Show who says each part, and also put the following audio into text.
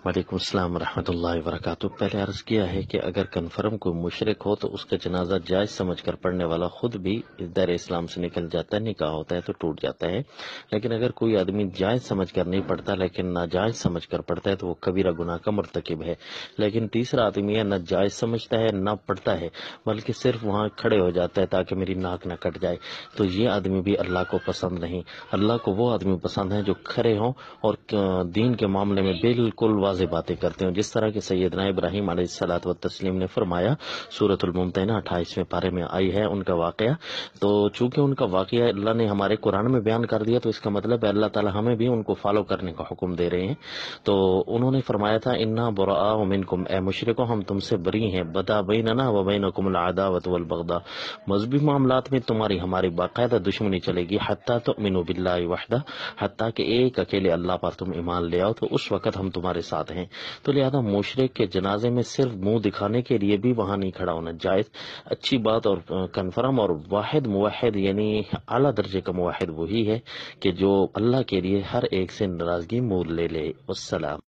Speaker 1: وعلیکم السلام ورحمۃ اللہ وبرکاتہ۔ پہلے عرض کیا ہے کہ اگر کنفرم کوئی مشرک ہو تو اس کا جنازہ جائز سمجھ کر پڑھنے والا خود بھی دائرہ اسلام سے نکل جاتا ہے، نکاح ہوتا ہے تو ٹوٹ جاتا ہے۔ لیکن اگر کوئی آدمی جائز سمجھ کر نہیں پڑھتا لیکن ناجائز سمجھ کر پڑھتا ہے تو وہ کبیرہ گناہ کا مرتکب ہے۔ لیکن تیسرا آدمی ہے نہ جائز سمجھتا ہے نہ پڑھتا ہے، بلکہ صرف وہاں کھڑے ہو جاتا ہے تاکہ میری ناک نہ کٹ جائے، تو یہ آدمی بھی اللہ کو پسند نہیں۔ اللہ کو وہ آدمی پسند ہے جو کھڑے ہوں اور دین کے معاملے میں بالکل واضح باتیں کرتے ہیں، جس طرح کہ سیدنا ابراہیم علیہ الصلوۃ والتسلیم نے فرمایا، سورۃ الممتحنہ 28ویں پارے میں آئی ہے ان کا واقعہ۔ تو چونکہ ان کا واقعہ اللہ نے ہمارے قرآن میں بیان کر دیا تو اس کا مطلب ہے اللہ تعالی ہمیں بھی ان کو فالو کرنے کا حکم دے رہے ہیں۔ تو انہوں نے فرمایا تھا انا براء منکم، اے مشرکو ہم تم سے بری ہیں، بدا بیننا و بینکم العداوۃ والبغضاء، مذہبی معاملات میں تمہاری ہماری باقاعدہ دشمنی چلے گی، حتی تؤمنوا باللہ وحدہ، حتیٰ کہ ایک اکیلے اللہ پر تم ایمان لے آؤ، تو اس وقت ہم تمہارے ساتھ ہیں۔ تو لہذا مشرک کے جنازے میں صرف منہ دکھانے کے لیے بھی وہاں نہیں کھڑا ہونا جائز۔ اچھی بات اور کنفرم اور واحد موحد یعنی اعلیٰ درجے کا موحد وہی ہے کہ جو اللہ کے لیے ہر ایک سے ناراضگی مول لے لے۔ والسلام۔